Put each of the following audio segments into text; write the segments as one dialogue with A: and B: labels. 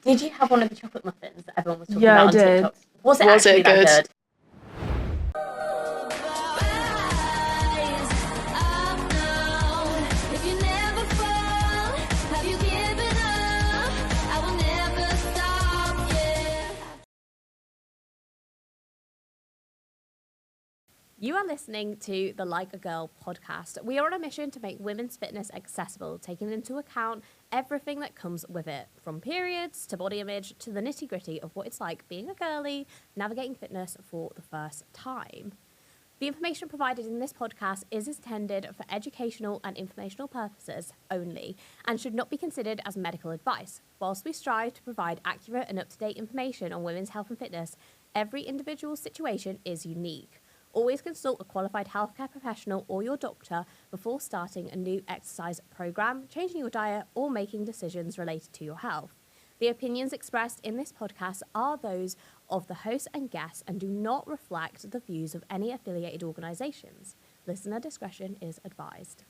A: Did you have one of the chocolate muffins that everyone was talking about on
B: did.
A: TikTok? Was it
C: Was
A: actually
C: it good?
A: that good?
D: You are listening to the Like a Girl podcast. We are on a mission to make women's fitness accessible, taking into account everything that comes with it, from periods to body image to the nitty gritty of what it's like being a girly, navigating fitness for the first time. The information provided in this podcast is intended for educational and informational purposes only and should not be considered as medical advice. Whilst we strive to provide accurate and up-to-date information on women's health and fitness, every individual's situation is unique. Always consult a qualified healthcare professional or your doctor before starting a new exercise program, changing your diet, or making decisions related to your health. The opinions expressed in this podcast are those of the host and guests and do not reflect the views of any affiliated organisations. Listener discretion is advised.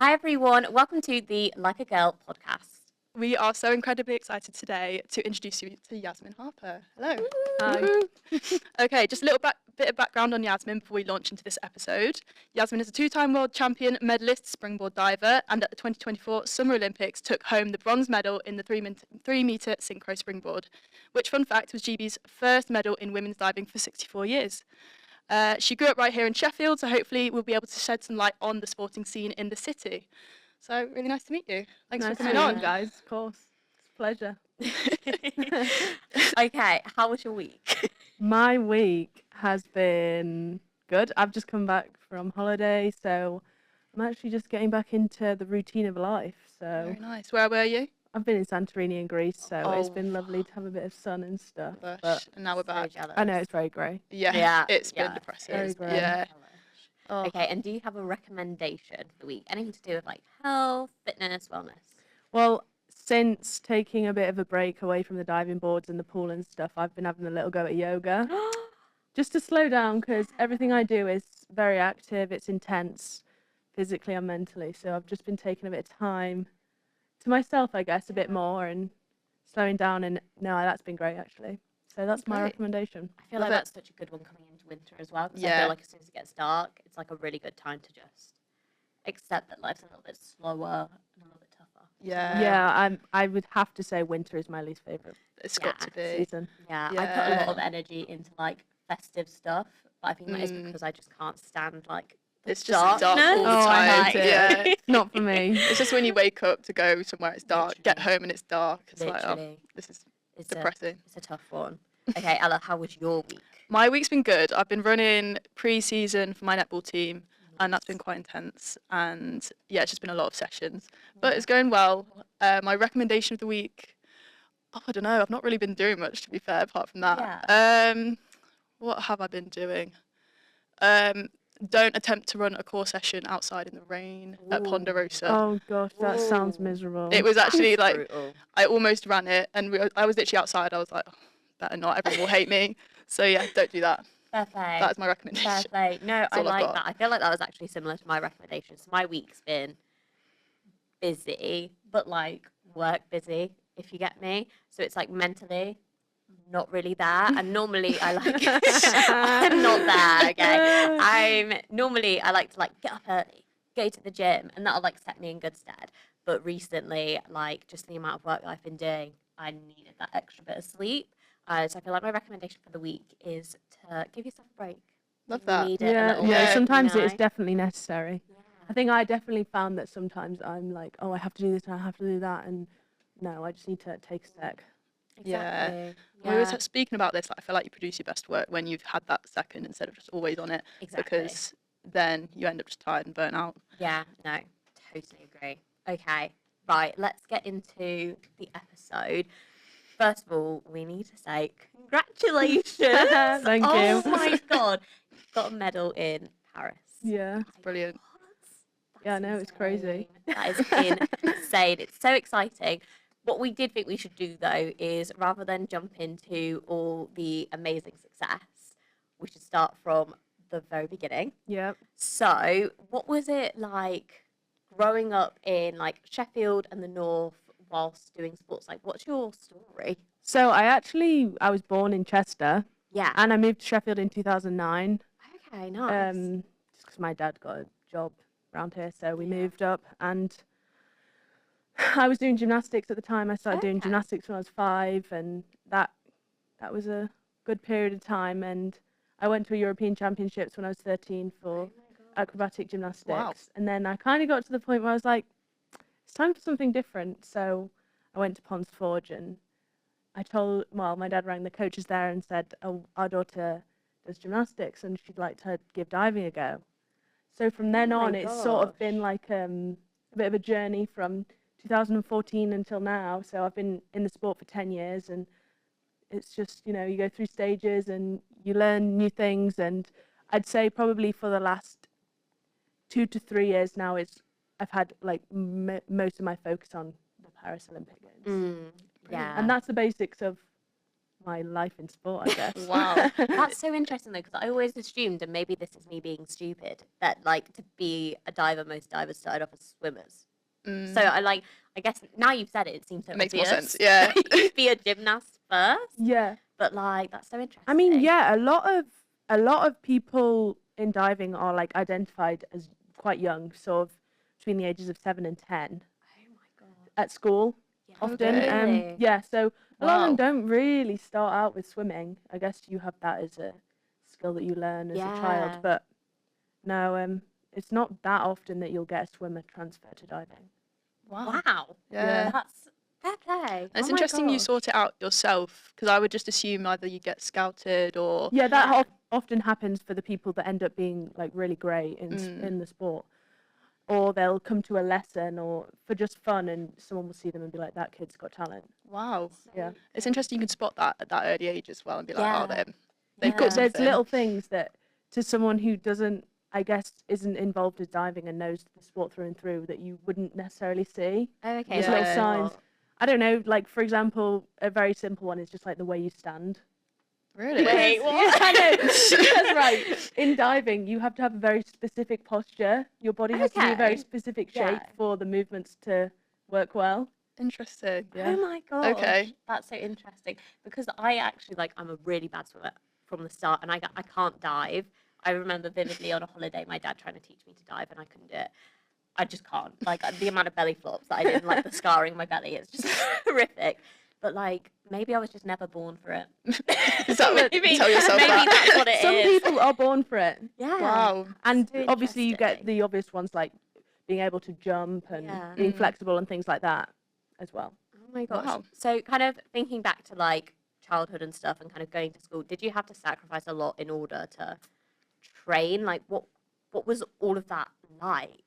A: Hi everyone, welcome to the Like a Girl podcast.
C: We are so incredibly excited today to introduce you to Yasmin Harper. Hello.
B: Hi.
C: Okay, just a little bit of background on Yasmin before we launch into this episode. Yasmin is a two-time world champion, medalist, springboard diver, and at the 2024 Summer Olympics took home the bronze medal in the 3-metre synchro springboard, which, fun fact, was GB's first medal in women's diving for 64 years. She grew up right here in Sheffield, so hopefully we'll be able to shed some light on the sporting scene in the city. So really nice to meet you. Thanks for coming on,
B: guys. Of course, it's a pleasure.
A: Okay, how was your week?
B: My week has been good. I've just come back from holiday, so I'm actually just getting back into the routine of life. So
C: Very nice. Where were you?
B: I've been in Santorini in Greece, so it's
A: Oh.
B: been lovely to have a bit of sun and stuff.
C: Lush.
B: But
C: And now we're
A: Very
C: back.
A: jealous.
B: I know it's very grey.
C: Yeah, it's been
A: yeah,
C: depressing.
B: Very grey.
C: Yeah. Oh.
A: Okay, and do you have a recommendation for the week? Anything to do with like health, fitness, wellness?
B: Well, since taking a bit of a break away from the diving boards and the pool and stuff, I've been having a little go at yoga. Just to slow down, because everything I do is very active, it's intense, physically and mentally. So I've just been taking a bit of time to myself, I guess, a bit more and slowing down. And no, that's been great, actually. So that's my
C: Great.
B: recommendation.
A: I feel
C: Love
A: like
C: it.
A: that's such a good one coming into winter as well. Because I
C: Yeah.
A: feel like as soon as it gets dark, it's like a really good time to just accept that life's a little bit slower and a little bit tougher.
C: Yeah.
B: Yeah, I would have to say winter is my least favourite
C: It's got to be.
B: season.
A: Yeah, I put a lot
C: Yeah.
A: of energy into like festive stuff, but I think that is
C: Mm.
A: because I just can't stand like the
C: It's just dark all the
A: darkness.
B: Oh, I
C: time.
B: hate it.
C: Yeah.
B: Not for me.
C: It's just when you wake up to go somewhere, it's dark. Get
A: Literally.
C: home and it's dark. It's like, oh,
A: Literally,
C: this is
A: it's
C: depressing.
A: it's a tough one. Okay, Ella, how was your week?
C: My week's been good. I've been running pre-season for my netball team, and that's been quite intense. And yeah, it's just been a lot of sessions, but it's going well. My recommendation of the week, I don't know. I've not really been doing much, to be fair, apart from that. What have I been doing? Don't attempt to run a core session outside in the rain at
A: Ooh.
C: Ponderosa.
B: Oh gosh, that sounds
A: Ooh.
B: miserable.
C: It was actually like
A: brutal.
C: I almost ran it, and I was literally outside. I was like, oh, better not. Everyone will hate me. So yeah, don't do that.
A: Fair play.
C: That is my
A: Fair
C: recommendation.
A: play. No,
C: That's
A: I
C: all I've
A: like
C: got.
A: that. I feel like that was actually similar to my recommendation. So my week's been busy, but like work busy, if you get me. So it's like mentally not really there. And normally I like I'm not there, okay. I like to like get up early, go to the gym, and that'll like set me in good stead. But recently, like just the amount of work that I've been doing, I needed that extra bit of sleep. So I feel like my recommendation for the week is to give yourself a break.
C: Love
A: You
C: that.
A: need it a
B: Yeah,
A: little
B: yeah.
A: bit,
B: Sometimes
A: you
B: it's
A: know?
B: definitely necessary.
A: Yeah.
B: I think I definitely found that sometimes I'm like, oh, I have to do this and I have to do that, and no, I just need to take a sec.
C: Yeah.
A: Exactly.
C: We were
A: Yeah,
C: speaking about this. Like, I feel like you produce your best work when you've had that second instead of just always on it,
A: exactly.
C: because then you end up just tired and burnt out.
A: Yeah, no, totally agree. Okay, right, let's get into the episode. First of all, we need to say congratulations.
B: Thank you.
A: Oh my God. You got a medal in Paris.
B: Yeah.
A: Like,
C: Brilliant.
A: what?
B: Yeah, I
A: That's
B: know, it's crazy.
A: insane. That is insane. It's so exciting. What we did think we should do, though, is rather than jump into all the amazing success, we should start from the very beginning.
B: Yeah.
A: So, what was it like growing up in like Sheffield and the North whilst doing sports, like what's your story?
B: So I was born in Chester,
A: Yeah.
B: and I moved to Sheffield in 2009.
A: Okay, nice.
B: Just because my dad got a job around here, so we
A: Yeah.
B: moved up, and I was doing gymnastics at the time. I started doing
A: Okay.
B: gymnastics when I was 5, and that was a good period of time. And I went to a European Championships when I was 13 for acrobatic gymnastics, and then I kind of got to the point where I was like, it's time for something different. So I went to Pond's Forge, and my dad rang the coaches there and said, oh, our daughter does gymnastics and she'd like to give diving a go. So from then
A: Oh my
B: on, it's sort of been
A: gosh.
B: like a bit of a journey from 2014 until now. So I've been in the sport for 10 years, and it's just, you go through stages and you learn new things. And I'd say probably for the last 2 to 3 years now, I've had like most of my focus on the Paris Olympic Games.
A: Yeah.
B: And that's the basics of my life in sport, I guess.
C: Wow.
A: That's so interesting though, because I always assumed, and maybe this is me being stupid, that like to be a diver, most divers started off as swimmers. So I guess now you've said it, it seems so
C: It makes more
A: obvious.
C: sense, yeah.
A: You'd be a gymnast first,
B: Yeah.
A: but like that's so interesting.
B: I mean, yeah, a lot of people in diving are like identified as quite young, sort of between the ages of 7 and 10
A: Oh my god.
B: at school.
A: Yeah.
B: Often,
A: Really?
B: yeah. So a lot of them
C: Wow.
B: don't really start out with swimming. I guess you have that as a skill that you learn as a child,
A: Yeah.
B: but no, it's not that often that you'll get a swimmer transfer to diving.
C: Wow.
A: Wow.
C: Yeah.
A: That's fair play.
C: And it's
B: Oh my
C: interesting you
B: gosh.
C: sort it out yourself, because I would just assume either you get scouted or
B: Yeah, that
A: Yeah.
B: often happens for the people that end up being like really great
C: Mm.
B: in the sport, or they'll come to a lesson or for just fun, and someone will see them and be like, "That kid's got talent."
C: wow.
B: Yeah.
C: It's interesting you can spot that at that early age as well and be like, oh,
A: Yeah.
C: they've
A: Yeah.
C: got
B: There's
C: something.
B: little things that to someone who doesn't, I guess, isn't involved with diving and knows the sport through and through that you wouldn't necessarily see.
A: Oh, okay.
B: There's
C: Yeah.
B: little
A: like
B: signs.
A: what?
B: I don't know, like for example, a very simple one is just like the way you stand.
C: Really?
A: Wait,
B: Because-
A: what?
B: I know. Because right, in diving, you have to have a very specific posture. Your body has to be a very
A: Okay.
B: specific
A: Yeah.
B: shape for the movements to work well.
C: Interesting.
B: Yeah.
A: Oh my god.
C: Okay.
A: That's so interesting because I actually I'm a really bad swimmer from the start, and I can't dive. I remember vividly on a holiday my dad trying to teach me to dive, and I couldn't do it. I just can't. Like the amount of belly flops that I did, and, like the scarring on my belly, it's just horrific. But like maybe I was just never born for it.
C: Is that what
A: maybe,
C: you tell yourself
A: maybe
C: that?
A: that's what it is.
B: Some people are born for it.
A: Yeah.
C: Wow.
B: And
A: So
B: obviously you get
A: interesting.
B: the obvious ones like being able to jump and
A: Yeah.
B: being
C: Mm.
B: flexible and things like that as well.
A: Oh my gosh.
C: Wow.
A: So kind of thinking back to like childhood and stuff and kind of going to school, did you have to sacrifice a lot in order to train? Like what was all of that like?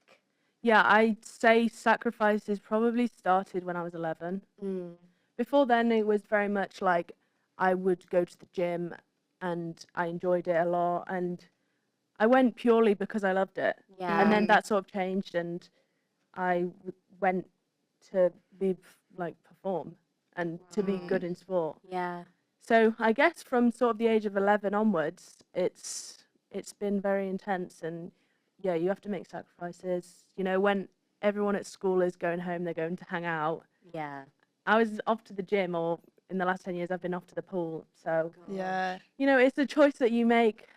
B: Yeah, I'd say sacrifices probably started when I was 11.
A: Mm.
B: Before then, it was very much like I would go to the gym and I enjoyed it a lot. And I went purely because I loved it.
A: Yeah.
B: And then
C: Mm.
B: that sort of changed, and I went to perform and to be good in sport.
A: Yeah.
B: So I guess from sort of the age of 11 onwards, it's been very intense, and yeah, you have to make sacrifices. You know, when everyone at school is going home, they're going to hang out.
A: Yeah.
B: I was off to the gym, or in the last 10 years, I've been off to the pool. So,
C: Yeah.
B: you know, it's a choice that you make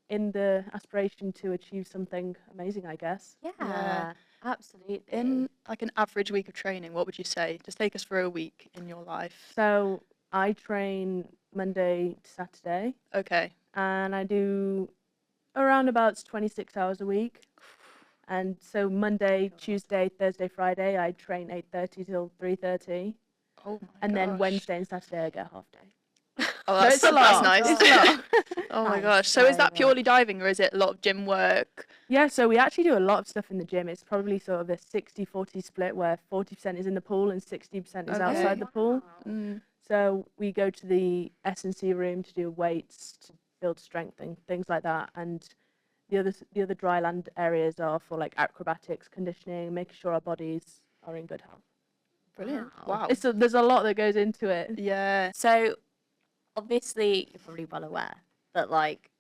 B: in the aspiration to achieve something amazing, I guess.
A: Yeah. Absolutely.
C: In like an average week of training, what would you say? Just take us through a week in your life.
B: So I train Monday to Saturday,
C: Okay.
B: and I do around about 26 hours a week. And so Monday, Tuesday, Thursday, Friday, I train 8:30 till 3:30,
C: Oh my
B: and then
C: gosh.
B: Wednesday and Saturday I get a half day.
C: Oh,
B: So
C: that's,
B: it's a lot.
C: that's nice.
B: It's a lot.
C: Oh my
A: That is
C: gosh. So is
A: so
C: that
A: much.
C: purely diving or is it a lot of gym work?
B: Yeah, so we actually do a lot of stuff in the gym. It's probably sort of a 60-40 split where 40% is in the pool and 60% is
C: Okay.
B: outside the pool.
C: Mm.
B: So we go to the S&C room to do weights, to build strength and things like that. And the other dry land areas are for like acrobatics, conditioning, making sure our bodies are in good health.
C: Brilliant.
A: Wow.
C: Wow.
B: There's a lot that goes into it.
C: Yeah.
A: So obviously you're probably well aware that like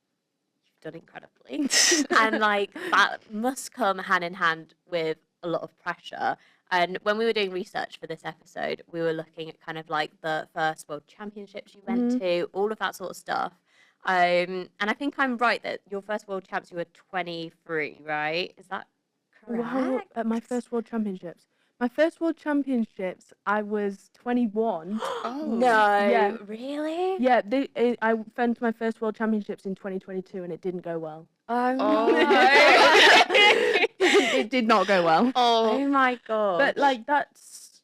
A: you've done incredibly. And like that must come hand in hand with a lot of pressure. And when we were doing research for this episode, we were looking at kind of like the first World Championships you went to, all of that sort of stuff. And I think I'm right that your first World Champs, you were 23, right? Is that correct?
B: Wow, at my first World Championships. My first World Championships, I was 21.
C: Oh.
A: No,
B: Yeah.
A: really?
B: Yeah, I went to my first World Championships in 2022 and it didn't go well.
A: Oh,
C: Oh.
A: no.
B: It did not go well.
C: Oh.
A: Oh my god.
B: But like that's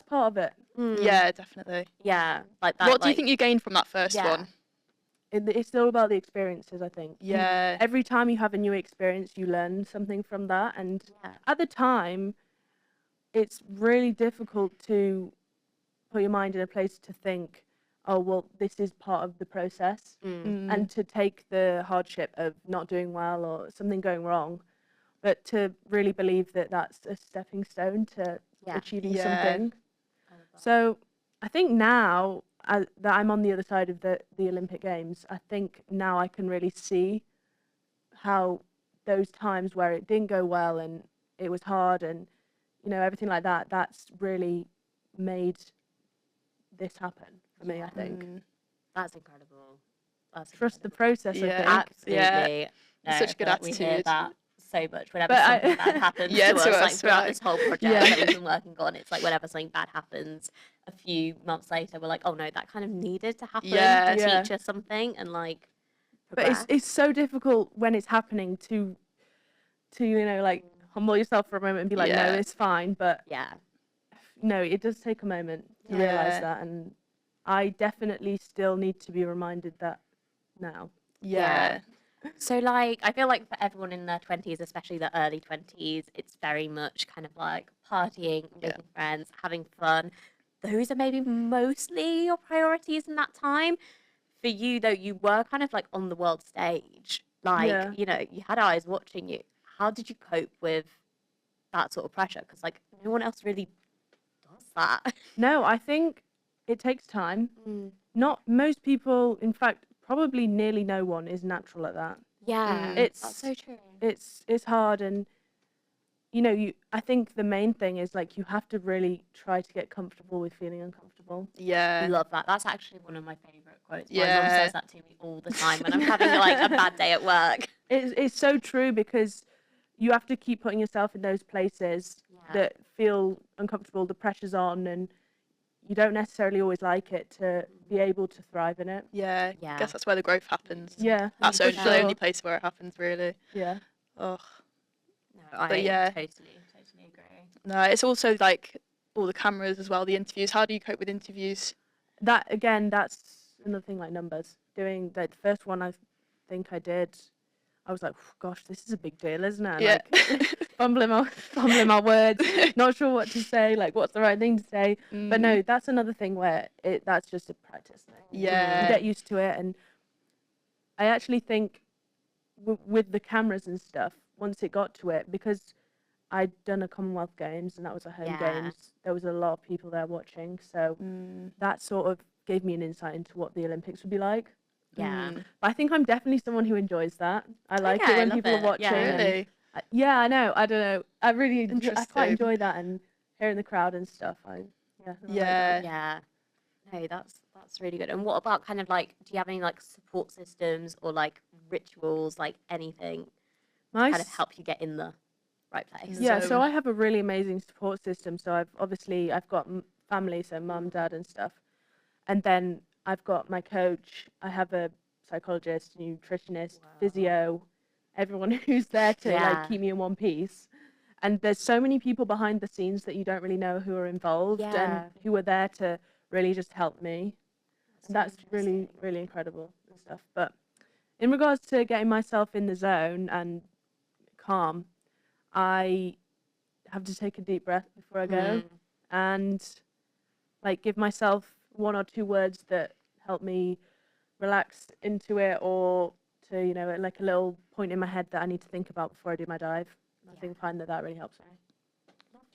B: part of it.
C: Yeah, definitely.
A: Yeah, like that.
C: What do you think you gained from that first
A: Yeah.
C: one?
B: It's all about the experiences, I think.
C: Yeah.
B: Every time you have a new experience, you learn something from that. And
A: Yeah.
B: at the time, it's really difficult to put your mind in a place to think, oh, well, this is part of the process. And to take the hardship of not doing well or something going wrong, but to really believe that that's a stepping stone to
A: Yeah.
B: achieving
C: Yeah.
B: something. So I think now that I'm on the other side of the Olympic Games, I think now I can really see how those times where it didn't go well and it was hard and, you know, everything like that, that's really made this happen for me, I think.
A: That's incredible. That's
B: Trust the
A: incredible.
B: process,
C: Yeah.
B: I think.
A: Absolutely.
C: Yeah.
A: No,
C: Such a good
A: I feel like we hear
C: attitude.
A: that so much whenever
B: But
A: something bad happens
C: Yeah,
A: to us.
C: to
A: Like
C: us,
A: throughout
C: right.
A: this whole project
B: Yeah.
A: that we've been working on, it's like whenever something bad happens, a few months later, we're like, oh no, that kind of needed to happen
C: Yeah.
A: to
B: Yeah.
A: teach us something and like
B: But
A: progress.
B: it's so difficult when it's happening to you know, like humble yourself for a moment and be like,
C: Yeah.
B: no, it's fine. But
A: Yeah.
B: no, it does take a moment to
C: Yeah.
B: realize that, and I definitely still need to be reminded that now.
C: Yeah.
A: So, like, I feel like for everyone in their 20s, especially the early 20s, it's very much kind of like partying,
C: Yeah.
A: making friends, having fun. Those are maybe mostly your priorities in that time. For you, though, you were kind of like on the world stage. Like,
B: Yeah.
A: you know, you had eyes watching you. How did you cope with that sort of pressure? Because, like, no one else really does that.
B: No, I think it takes time. Not most people, in fact, probably nearly no one is natural at that.
A: Yeah,
B: It's
A: that's so true.
B: It's hard, and you know, I think the main thing is like you have to really try to get comfortable with feeling uncomfortable.
C: Yeah.
A: Love that. That's actually one of my favorite quotes. My mum
C: Yeah.
A: says that to me all the time when I'm having like a bad day at work.
B: It's so true because you have to keep putting yourself in those places
A: Yeah.
B: that feel uncomfortable, the pressure's on, and you don't necessarily always like it to be able to thrive in it.
C: Yeah.
A: Yeah.
C: Guess that's where the growth happens.
B: Yeah,
C: That's
B: for
C: the
B: sure.
C: only place where it happens, really.
B: Yeah.
C: Oh.
A: No, I
C: But yeah.
A: totally agree.
C: No, it's also like all the cameras as well, the interviews. How do you cope with interviews?
B: That again, that's another thing, like numbers. Doing that first one, I think I did. I was like, gosh, this is a big deal, isn't it?
C: Yeah.
B: Like, fumbling my words, not sure what to say, like what's the right thing to say. But no, that's another thing where that's just a practice thing.
C: Yeah.
B: You get used to it, and I actually think with the cameras and stuff, once it got to it, because I'd done a Commonwealth Games and that was a home
A: Yeah.
B: games, there was a lot of people there watching, so that sort of gave me an insight into what the Olympics would be like.
A: Yeah.
B: But I think I'm definitely someone who enjoys that. I like
A: Okay,
B: it
A: I
B: when
A: love
B: people
A: it.
B: are watching.
A: Yeah.
B: and
C: Really?
B: yeah, I know. I don't know. I really, I quite
C: Interesting.
B: enjoy that, and hearing the crowd and stuff. I like that.
C: Yeah.
A: Yeah. No, that's really good. And what about kind of like, do you have any like support systems or like rituals, like anything
B: My
A: kind of help you get in the right place?
B: Yeah,
C: zone.
B: so I have a really amazing support system. So I've got family, so mum, dad, and stuff, and then I've got my coach. I have a psychologist, nutritionist, physio, everyone who's there to
A: Yeah.
B: like keep me in one piece. And there's so many people behind the scenes that you don't really know who are involved
A: Yeah.
B: and who are there to really just help me.
A: so
B: That's really,
A: interesting.
B: really incredible and stuff. But in regards to getting myself in the zone and calm, I have to take a deep breath before I go and like give myself one or two words that help me relax into it, or to, you know, like a little point in my head that I need to think about before I do my dive. I think find that really helps me.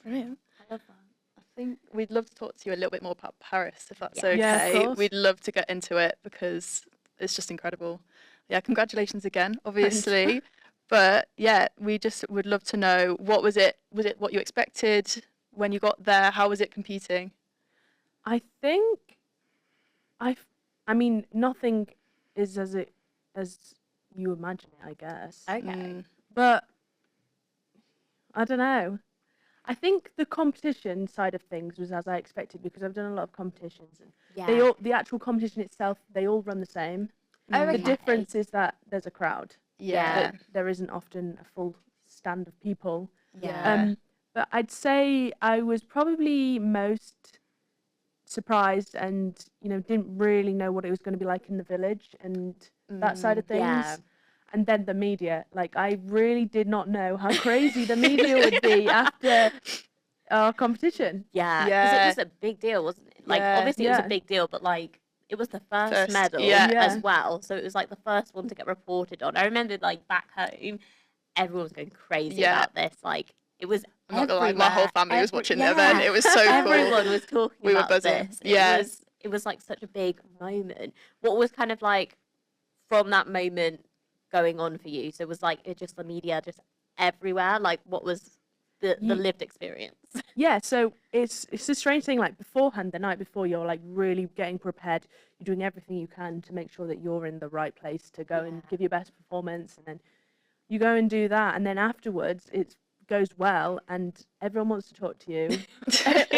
C: Brilliant.
A: I love that.
C: I think we'd love to talk to you a little bit more about Paris, if that's
A: Yeah.
C: okay.
B: Yeah, of course.
C: We'd love to get into it because it's just incredible. Yeah, congratulations again, obviously. But yeah, we just would love to know, what was it what you expected when you got there? How was it competing?
B: I think I mean, nothing is as you imagine it, I guess.
A: Okay.
B: But I don't know. I think the competition side of things was as I expected, because I've done a lot of competitions, and
A: Yeah.
B: the actual competition itself, they all run the same.
A: Oh,
B: The
A: okay.
B: difference is that there's a crowd.
C: Yeah.
B: That there isn't often a full stand of people.
C: Yeah.
B: But I'd say I was probably most surprised, and didn't really know what it was going to be like in the village and that side of things.
A: Yeah.
B: And then the media, like, I really did not know how crazy the media would be after our competition.
A: Yeah. Because
C: Yeah.
A: it was a big deal, wasn't it? Like,
C: Yeah.
A: obviously it was
B: Yeah.
A: a big deal, but like, it was the first
C: First,
A: medal
C: yeah.
B: Yeah.
A: as well. So it was like the first one to get reported on. I remember, like, back home, everyone was going crazy
C: Yeah.
A: about this. Like, it was
C: I'm not gonna lie, my whole
A: everywhere.
C: family was watching the event. It was so cool.
A: Everyone was talking
C: We were
A: about
C: buzzing.
A: this.
C: Yeah.
A: It was like such a big moment. What was kind of like from that moment going on for you? So it was like just the media just everywhere. Like, what was the lived experience?
B: Yeah, so it's a strange thing. Like, beforehand, the night before, you're like really getting prepared. You're doing everything you can to make sure that you're in the right place to go and give your best performance, and then you go and do that, and then afterwards it goes well, and everyone wants to talk to you.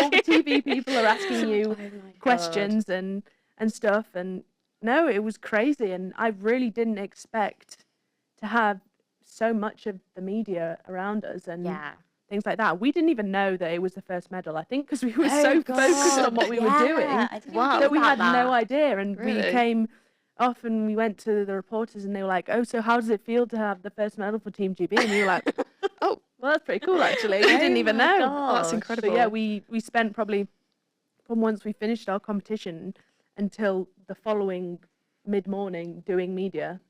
B: All the TV people are asking you questions and stuff, and no, it was crazy, and I really didn't expect to have so much of the media around us and
A: Yeah.
B: things like that. We didn't even know that it was the first medal, I think, because we were
A: Oh,
B: so focused
A: God.
B: on what we were doing
A: I didn't
C: Wow.
A: think
B: that we
A: about
B: had no
A: that.
B: idea. And we
C: Really?
B: came off and we went to the reporters, and they were like, "Oh, so how does it feel to have the first medal for Team GB?" And we were like, "Oh, well, that's pretty cool, actually." We didn't even
A: my
B: know.
C: Oh, that's
A: gosh.
C: incredible.
B: But yeah, we spent probably from once we finished our competition until the following mid-morning doing media.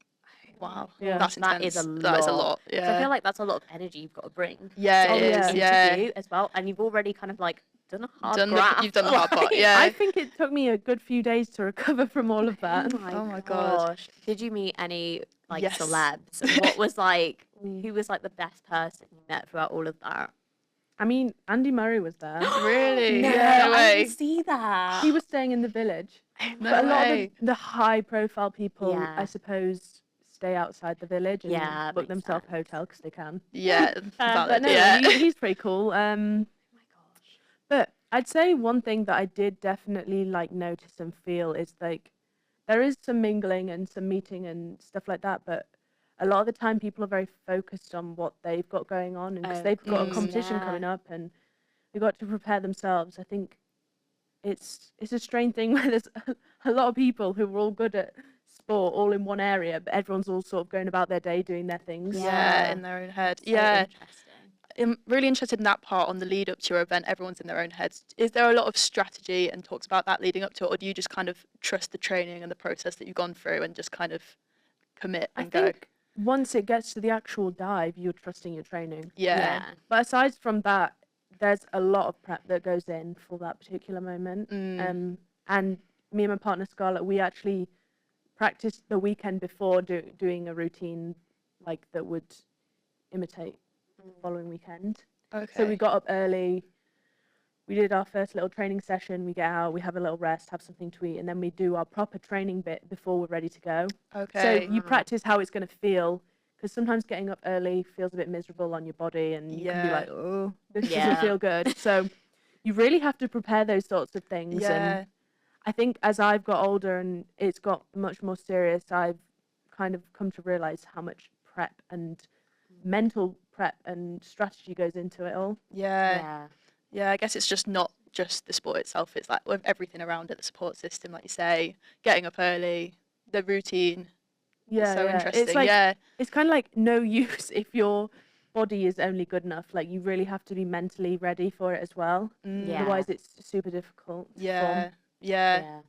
C: Wow.
B: Yeah.
C: That's
A: That
C: intense.
A: is a
C: That is a
A: lot.
C: lot.
A: So I
C: Yeah.
A: feel like that's a lot of energy you've got to bring.
C: Yeah,
A: to
C: it
B: is,
A: the
C: yeah.
A: interview as well, and you've already kind of like done a hard
C: You've
A: graft.
C: done the hard part.
A: like-
C: Yeah.
B: I think it took me a good few days to recover from all of that.
C: Oh my God.
A: gosh. Did you meet any like
C: Yes.
A: celebs? And what was like who was like the best person you met throughout all of that?
B: I mean, Andy Murray was there.
C: Really?
A: No,
C: Yeah, no
A: I
C: way.
A: didn't see that.
B: He was staying in the village.
C: No
B: But a lot
C: way.
B: of the high-profile people,
A: Yeah.
B: I suppose, stay outside the village and
A: Yeah,
B: book
A: makes
B: themselves a
A: sense.
B: hotel because they can.
C: Yeah.
B: But
C: Valid.
B: no,
C: Yeah.
B: he's pretty cool.
A: Oh my gosh.
B: But I'd say one thing that I did definitely like notice and feel is like there is some mingling and some meeting and stuff like that, but a lot of the time people are very focused on what they've got going on, and because
A: Oh,
B: they've got a
C: mm,
B: competition
A: yeah.
B: coming up and they've got to prepare themselves. I think it's a strange thing where there's a lot of people who are all good at sport all in one area, but everyone's all sort of going about their day doing their things.
C: Yeah,
A: Yeah.
C: in their own head.
A: So
C: Yeah.
A: interesting.
C: I'm really interested in that part on the lead up to your event. Everyone's in their own heads. Is there a lot of strategy and talks about that leading up to it, or do you just kind of trust the training and the process that you've gone through and just kind of commit
B: I
C: and go?
B: think once it gets to the actual dive, you're trusting your training.
C: Yeah.
B: But aside from that, there's a lot of prep that goes in for that particular moment.
C: Mm.
B: And me and my partner Scarlett, we actually practiced the weekend before doing a routine like that would imitate the following weekend.
C: Okay.
B: So we got up early. We did our first little training session. We get out, we have a little rest, have something to eat, and then we do our proper training bit before we're ready to go.
C: Okay.
B: So you practice how it's going to feel, because sometimes getting up early feels a bit miserable on your body, and you can be
C: Yeah.
B: like, oh, this
A: Yeah.
B: doesn't feel good. So you really have to prepare those sorts of things.
C: Yeah.
B: And I think as I've got older and it's got much more serious, I've kind of come to realize how much prep and mental prep and strategy goes into it all.
C: Yeah.
A: Yeah.
C: Yeah, I guess it's just not just the sport itself. It's like with everything around it, the support system, like you say, getting up early, the routine.
B: Yeah,
C: So
B: yeah.
C: interesting.
B: It's like
C: Yeah.
B: it's kind of like no use if your body is only good enough. Like you really have to be mentally ready for it as well.
C: Mm.
A: Yeah.
B: Otherwise, it's super difficult. to
C: Yeah.
B: perform.
C: Yeah.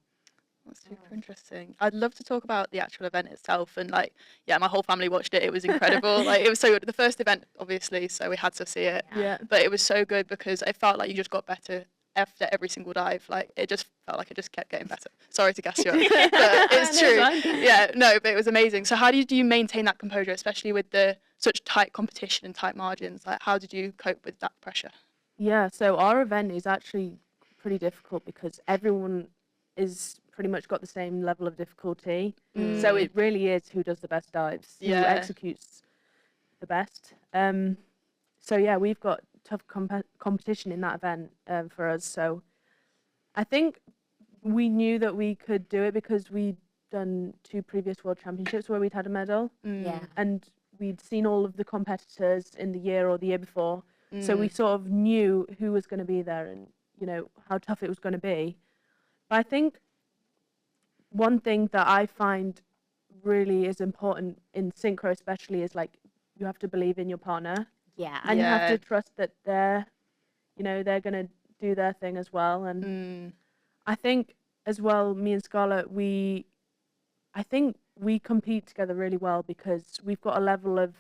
C: That's super interesting. I'd love to talk about the actual event itself, and like, yeah, my whole family watched it. It was incredible. Like, it was so good. The first event, obviously, so we had to see it.
B: Yeah.
C: But it was so good because it felt like you just got better after every single dive. Like, it just felt like it just kept getting better. Sorry to gas you up, but it's
B: No,
C: true.
B: it's fine.
C: Yeah, no, but it was amazing. So how did you maintain that composure, especially with the such tight competition and tight margins. Like, how did you cope with that pressure?
B: Yeah, so our event is actually pretty difficult because everyone is pretty much got the same level of difficulty. So it really is who does the best dives, who
C: Yeah.
B: executes the best. So yeah, we've got tough competition in that event for us. So I think we knew that we could do it because we'd done 2 previous World Championships where we'd had a medal,
A: Yeah.
B: and we'd seen all of the competitors in the year or the year before. So we sort of knew who was going to be there and, you know, how tough it was going to be. But I think one thing that I find really is important in synchro especially is like you have to believe in your partner
A: Yeah.
B: and you have
C: Yeah.
B: to trust that they're going to do their thing as well. And I think as well, me and Scarlett, I think we compete together really well because we've got a level of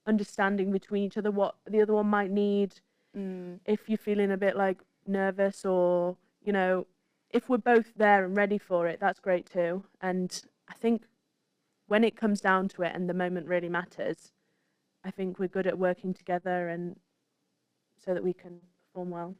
B: understanding between each other what the other one might need. If you're feeling a bit like nervous, or, you know, if we're both there and ready for it, that's great too. And I think when it comes down to it and the moment really matters, I think we're good at working together and so that we can perform well.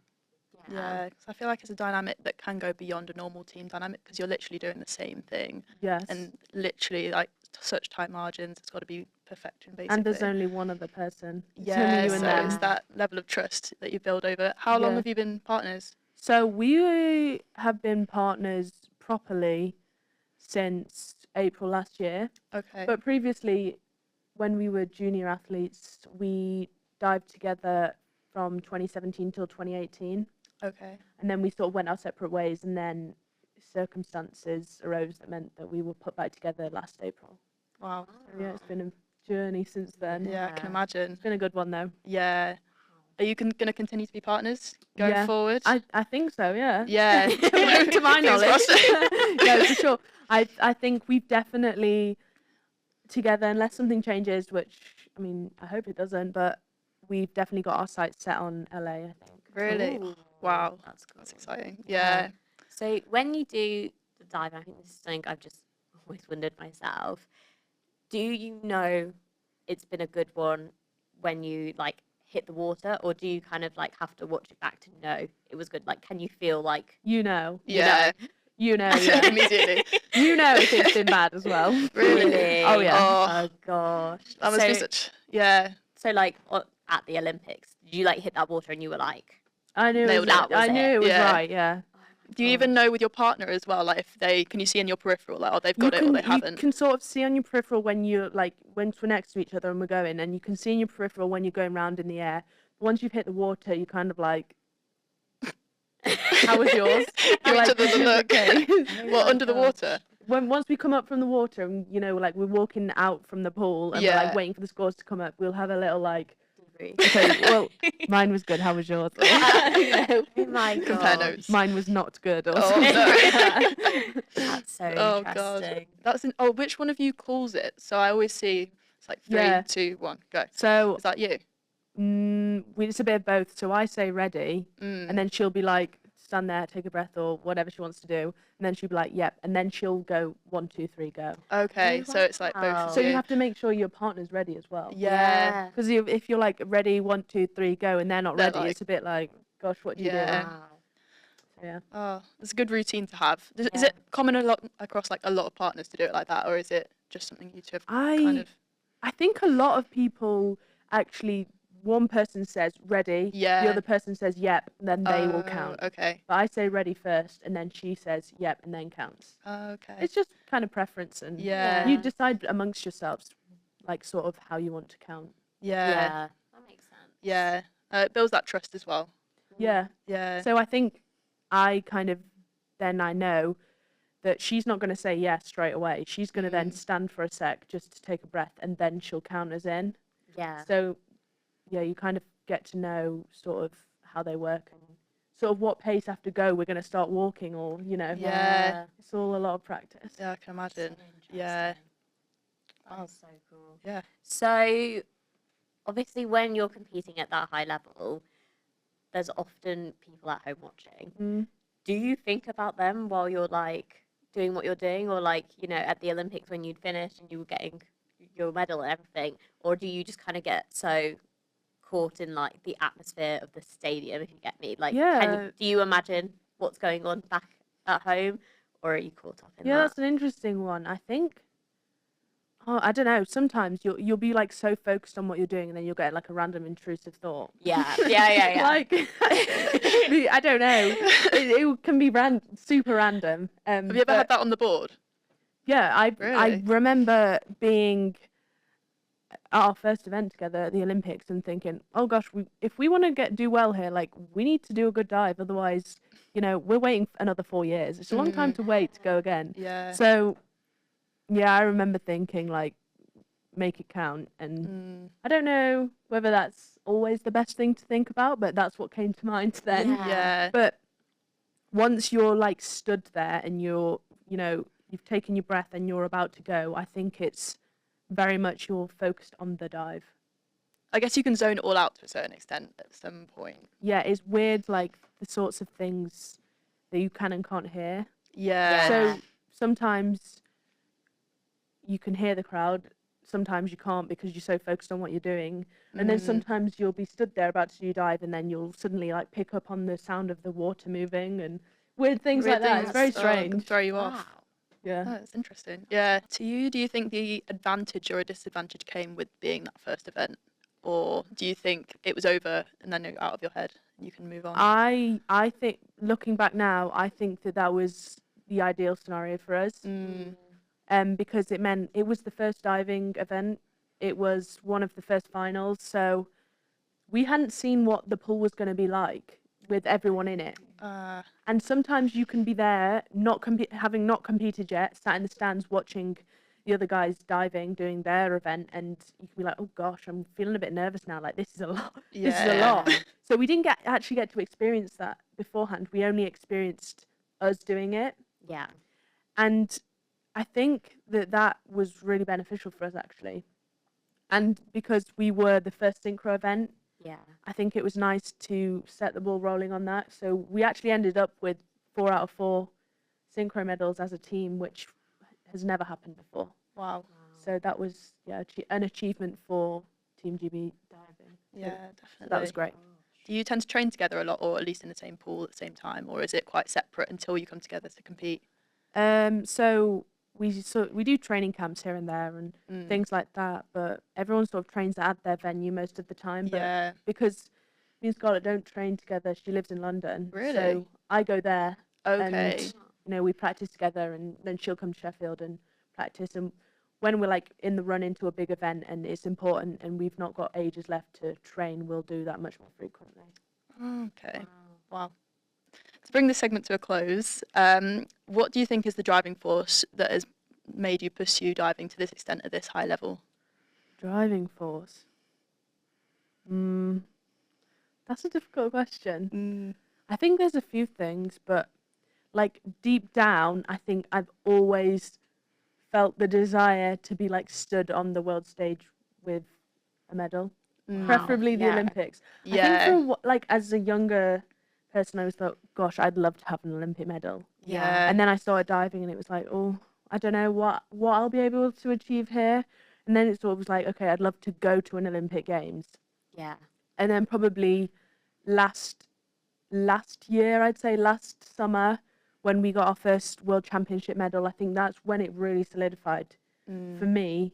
C: Yeah, because I feel like it's a dynamic that can go beyond a normal team dynamic because you're literally doing the same thing.
B: Yes.
C: And literally, like, such tight margins, it's got to be perfection, basically.
B: And there's only one other person. It's
C: yeah,
B: only you
C: so
B: and them.
C: it's that level of trust that you build over. How long
B: Yeah.
C: have you been partners?
B: So we have been partners properly since April last year.
C: Okay.
B: But previously, when we were junior athletes, we dived together from 2017 till 2018.
C: Okay.
B: And then we sort of went our separate ways, and then circumstances arose that meant that we were put back together last April.
C: Wow.
B: So yeah, it's been a journey since then.
C: Yeah, I can imagine.
B: It's been a good one though.
C: Yeah. Are you going to continue to be partners going
B: Yeah,
C: forward?
B: I think so, yeah.
C: Yeah.
B: To my
C: Fingers
B: knowledge.
C: crossed.
B: No, for sure. I think we've definitely together, unless something changes, which, I mean, I hope it doesn't, but we've definitely got our sights set on LA, I think.
C: Really?
A: Ooh,
C: Wow.
A: That's cool.
C: That's exciting.
A: Yeah.
C: Yeah.
A: So when you do the dive, I think this is something I've just always wondered myself. Do you know it's been a good one when you like hit the water, or do you kind of like have to watch it back to know it was good? Like, can you feel like
B: You know.
C: Yeah.
B: Yeah.
C: Immediately.
B: You know if it's been bad as well.
C: Really?
B: Oh, yeah.
A: Oh gosh.
C: That must be such. Yeah.
A: So like at the Olympics, did you like hit that water and you were like,
B: I knew
C: Nailed
B: it was,
C: it.
B: I knew it was
C: Yeah.
B: right, yeah.
C: Do you even know with your partner as well? Like, can you see in your peripheral, like, oh, they've got it or they
B: You
C: haven't?
B: can sort of see on your peripheral when you're like, once we're next to each other and we're going, and you can see in your peripheral when you're going round in the air. Once you've hit the water, you kind of like, how was yours?
C: Give
B: You're
C: each
B: like,
C: other the look.
B: okay.
C: Well, under the water.
B: Once we come up from the water and, you know, like we're walking out from the pool and we're
C: Yeah.
B: like waiting for the scores to come up, we'll have a little like,
A: debrief?
B: okay, well, mine was good, how was yours?
A: Oh my
C: Compare
A: god.
C: notes.
B: Mine was not good. Or
C: Oh,
B: something.
C: no.
A: That's so
C: Oh,
A: interesting.
C: God. Which one of you calls it? So I always see it's like 3,
B: Yeah.
C: 2, 1, go.
B: So
C: Is that you?
B: it's a bit of both. So I say ready,
C: Mm.
B: and then she'll be like, stand there, take a breath, or whatever she wants to do. And then she'll be like, yep. And then she'll go 1, 2, 3, go.
C: Okay,
A: Oh,
C: so it's like both
A: wow.
C: of
B: So
C: you.
B: you have to make sure your partner's ready as well.
C: Yeah.
B: Because if you're like ready, 1, 2, 3, go, and they're not
C: They're
B: ready,
C: like-
B: it's a bit like, gosh, what do you
C: Yeah.
B: do?
A: Wow.
B: So, yeah.
C: Oh, it's a good routine to have. Is
A: Yeah.
C: it common a lot across like a lot of partners to do it like that, or is it just something you two have kind of?
B: I think a lot of people actually, one person says ready,
C: Yeah.
B: the other person says yep, and then they will
C: Oh,
B: count.
C: Okay.
B: But I say ready first, and then she says yep, and then counts.
C: Okay.
B: It's just kind of preference, and
C: Yeah.
B: you decide amongst yourselves, like sort of how you want to count.
C: Yeah.
A: Yeah. That makes sense.
C: Yeah. It builds that trust as well.
B: Yeah.
C: Yeah.
B: So I think I know that she's not going to say yes straight away. She's going to then stand for a sec just to take a breath, and then she'll count us in.
A: Yeah.
B: So, yeah, you kind of get to know sort of how they work and sort of what pace after go we're going to start walking, or, you know.
C: Yeah.
B: It's all a lot of practice.
C: Yeah, I can
A: So
C: imagine. Yeah.
A: interesting. That
C: Wow.
A: is so cool.
C: Yeah.
A: So, obviously, when you're competing at that high level, there's often people at home watching.
B: Mm.
A: Do you think about them while you're like doing what you're doing, or like, you know, at the Olympics when you'd finish and you were getting your medal and everything, or do you just kind of get so caught in like the atmosphere of the stadium, if you get me? Like,
B: Yeah.
A: do you imagine what's going on back at home, or are you caught up in
B: Yeah,
A: that?
B: that's an interesting one. I think. Oh, I don't know. Sometimes you'll be like so focused on what you're doing, and then you'll get like a random intrusive thought.
A: Yeah.
B: Like I don't know. It can be super random.
C: Have you ever had that on the board?
B: Yeah, I
C: Really?
B: remember being at our first event together at the Olympics and thinking, oh gosh, if we want to do well here, like we need to do a good dive. Otherwise, we're waiting another 4 years. It's a long time to wait to go again.
C: Yeah.
B: So yeah, I remember thinking like, make it count. And I don't know whether that's always the best thing to think about, but that's what came to mind then.
C: Yeah.
B: But once you're like stood there and you've taken your breath and you're about to go, I think it's very much you're focused on the dive.
C: I guess you can zone it all out to a certain extent at some point.
B: Yeah, it's weird, like the sorts of things that you can and can't hear.
C: Yeah.
B: So sometimes you can hear the crowd, sometimes you can't because you're so focused on what you're doing. And then sometimes you'll be stood there about to do dive and then you'll suddenly like pick up on the sound of the water moving and weird things like that. It's very
C: Can
B: strange.
C: throw you
A: Wow.
C: off.
B: Yeah.
C: Oh, that's interesting. Yeah. To you, do you think the advantage or a disadvantage came with being that first event? Or do you think it was over and then you're out of your head and you can move on?
B: I think, looking back now, I think that was the ideal scenario for us. Because it meant it was the first diving event. It was one of the first finals. So we hadn't seen what the pool was going to be like with everyone in it. And sometimes you can be there, having not competed yet, sat in the stands watching the other guys diving, doing their event, and you can be like, oh gosh, I'm feeling a bit nervous now. Like, this is a lot.
C: Yeah.
B: This is a lot. So we didn't actually get to experience that beforehand. We only experienced us doing it.
A: Yeah.
B: And I think that was really beneficial for us, actually. And because we were the first synchro event,
A: Yeah.
B: I think it was nice to set the ball rolling on that. So we actually ended up with 4 out of 4 synchro medals as a team, which has never happened before.
C: Wow.
B: So that was an achievement for Team GB diving.
C: Yeah,
B: So
C: definitely.
B: that was great.
C: Do you tend to train together a lot, or at least in the same pool at the same time, or is it quite separate until you come together to compete?
B: So we do training camps here and there and things like that, but everyone sort of trains at their venue most of the time. But
C: Yeah.
B: because me and Scarlett don't train together, she lives in London.
C: Really?
B: So I go there.
C: Okay.
B: And we practice together, and then she'll come to Sheffield and practice. And when we're like in the run into a big event and it's important and we've not got ages left to train, we'll do that much more frequently.
C: Okay. Wow. To bring this segment to a close, what do you think is the driving force that has made you pursue diving to this extent at this high level?
B: Driving force. That's a difficult question. I think there's a few things, but like deep down, I think I've always felt the desire to be like stood on the world stage with a medal, preferably the
A: Yeah.
B: Olympics.
C: Yeah.
B: I think like as a younger person, I always thought, gosh, I'd love to have an Olympic medal.
C: Yeah.
B: And then I started diving, and it was like, oh, I don't know what I'll be able to achieve here. And then it sort of was like, okay, I'd love to go to an Olympic Games.
A: Yeah.
B: And then probably last year, I'd say last summer, when we got our first World Championship medal, I think that's when it really solidified for me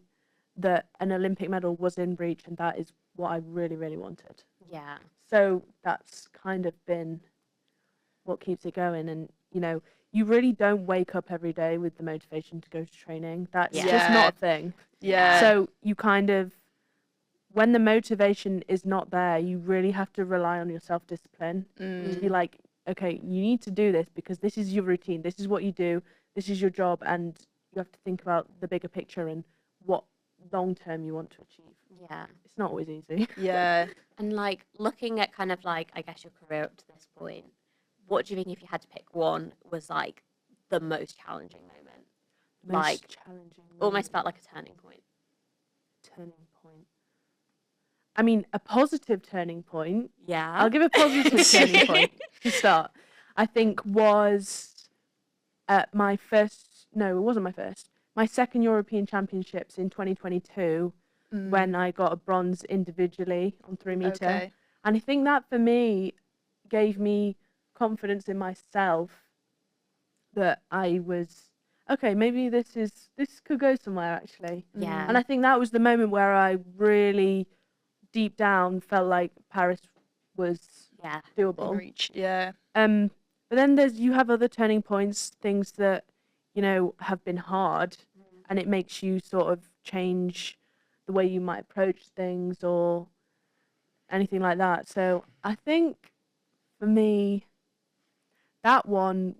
B: that an Olympic medal was in reach, and that is what I really, really wanted.
A: Yeah.
B: So that's kind of been what keeps it going. And, you really don't wake up every day with the motivation to go to training. That's just
C: Yeah.
B: not a thing.
C: Yeah.
B: So you kind of, when the motivation is not there, you really have to rely on your self-discipline to be like, okay, you need to do this because this is your routine. This is what you do. This is your job. And you have to think about the bigger picture and what long-term you want to achieve.
A: Yeah.
B: It's not always easy.
C: Yeah.
A: And like looking at kind of like, I guess, your career up to this point, what do you think, if you had to pick one, was like the most challenging moment? Like,
B: challenging.
A: Almost felt like a turning point.
B: Turning point. I mean, a positive turning point.
A: Yeah.
B: I'll give a positive turning point to start. I think was my first. No, it wasn't my first. my second European Championships in 2022 when I got a bronze individually on 3 meter.
C: Okay.
B: And I think that for me gave me confidence in myself that I was okay, maybe this could go somewhere actually.
A: Yeah.
B: And I think that was the moment where I really deep down felt like Paris was
A: Yeah.
C: In
B: doable.
C: reach. Yeah.
B: But then you have other turning points, things that, you know, have been hard, and it makes you sort of change the way you might approach things or anything like that. So I think for me, that one,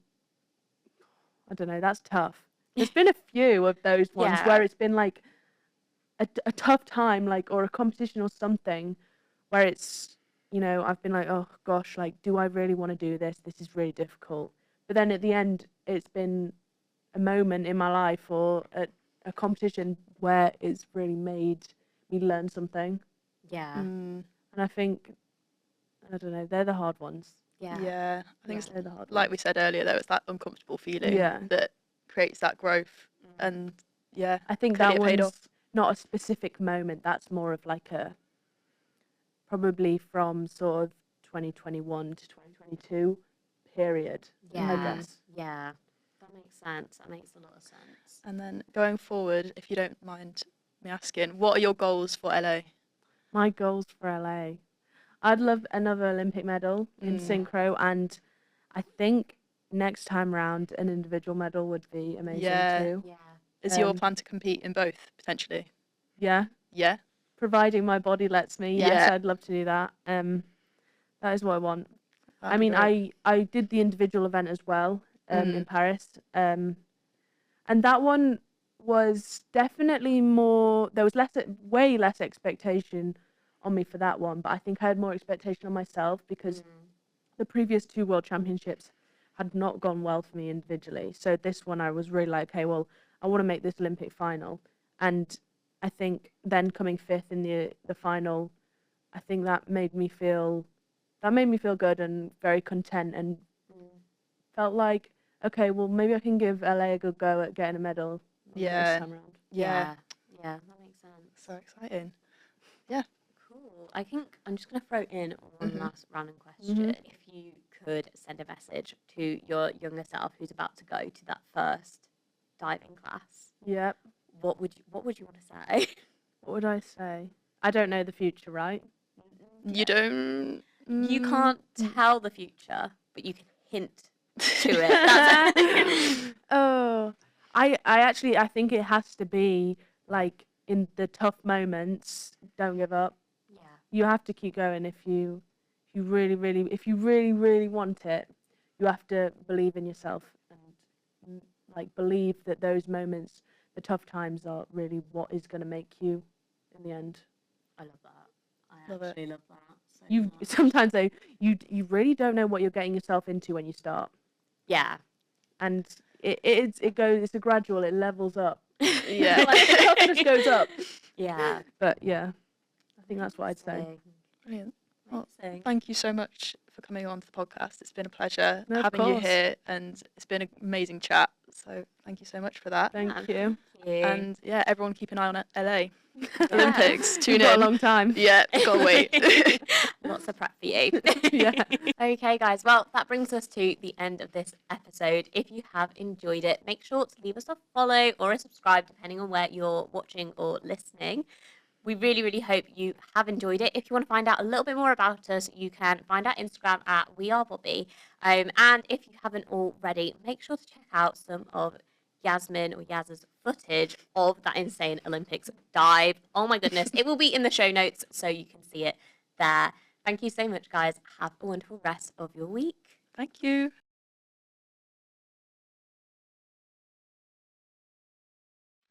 B: I don't know, that's tough. There's been a few of those ones
A: Yeah.
B: where it's been like a tough time, like, or a competition or something where it's, you know, I've been like, oh gosh, like, do I really want to do this? This is really difficult. But then at the end, it's been a moment in my life or a competition where it's really made me learn something.
A: Yeah.
B: And I think, I don't know, they're the hard ones.
A: Yeah.
C: Yeah. I think
B: They're the hard
C: like we
B: ones.
C: said earlier, though, it's that uncomfortable feeling
B: Yeah.
C: that creates that growth. And yeah,
B: I think
C: clearly
B: that
C: it paid
B: one's
C: off.
B: not a specific moment. That's more of like probably from sort of 2021 to 2022 period, I
A: Yeah.
B: guess.
A: Yeah. That makes sense. That makes a lot of sense.
C: And then going forward, if you don't mind me asking, what are your goals for LA?
B: My goals for LA. I'd love another Olympic medal in synchro, and I think next time round an individual medal would be amazing
C: Yeah.
B: too.
A: Yeah.
C: Is your
B: Um,
C: plan to compete in both potentially?
B: Yeah,
C: Yeah.
B: providing my body lets me. Yes,
C: Yeah.
B: I'd love to do that. That is what I want.
C: That'd
B: I
C: be
B: mean,
C: great.
B: I did the individual event as well in
C: Mhm.
B: Paris, and that one was definitely more. There was way less expectation on me for that one, but I think I had more expectation on myself because the previous 2 World Championships had not gone well for me individually. So this one, I was really like, okay, well, I want to make this Olympic final, and I think then coming 5th in the final, I think that made me feel good and very content and felt like, okay, well, maybe I can give LA a good go at getting a medal
C: Yeah.
B: next time round.
C: Yeah.
A: Yeah. That makes sense.
C: So exciting.
A: Cool. I think I'm just going to throw in one
C: Mhm.
A: last random question. If you could send a message to your younger self who's about to go to that first diving class,
B: Yep.
A: what would you want to say?
B: What would I say? I don't know the future, right?
C: You don't.
A: You can't tell the future, but you can hint to it. That's it.
B: Oh, I think it has to be like in the tough moments, don't give up.
A: Yeah.
B: You have to keep going if you really want it. You have to believe in yourself and like believe that those moments, the tough times, are really what is going to make you in the end.
A: I love that. I
C: Love it.
A: actually love that. So
B: You
A: much.
B: sometimes though you really don't know what you're getting yourself into when you start,
A: Yeah.
B: and it's a gradual, it levels up.
C: Yeah.
B: Like the toughness goes up.
A: Yeah.
B: But yeah, I think that's what I'd say.
A: Amazing.
C: Brilliant. Well,
A: Amazing.
C: thank you so much for coming on to the podcast. It's been a pleasure
B: No, of
C: having you
B: course.
C: here, and it's been an amazing chat. So thank you so much for that.
B: Thank
A: Thank
B: you.
C: And yeah, everyone keep an eye on LA
A: Yeah.
C: Olympics. Tune
B: You've got a
C: in.
B: long time.
C: Yeah, gotta wait.
A: Lots of prep for you.
B: Yeah.
A: Okay, guys. Well, that brings us to the end of this episode. If you have enjoyed it, make sure to leave us a follow or a subscribe, depending on where you're watching or listening. We really, really hope you have enjoyed it. If you want to find out a little bit more about us, you can find our Instagram at wearebobbi. And if you haven't already, make sure to check out some of Yasmin or Yaz's footage of that insane Olympics dive. Oh my goodness. It will be in the show notes, so you can see it there. Thank you so much, guys. Have a wonderful rest of your week.
C: Thank you.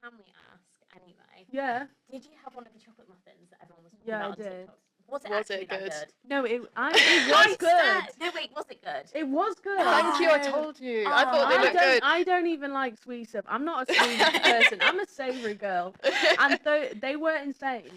A: Can we ask anyway?
B: Yeah.
A: Did you have one of the chocolate muffins that everyone was talking
B: Yeah, I
A: about on
B: did.
A: TikTok? Was it
C: Was
A: actually
C: it
A: that
C: good?
A: good?
B: No, it
A: I
B: was good.
A: said- No, wait, was it good?
B: It was good.
C: Thank you. I
B: No.
C: told you. I thought they
A: Oh,
C: looked good.
B: I don't even like sweet stuff. I'm not a sweet person. I'm a savoury girl. And they were insane.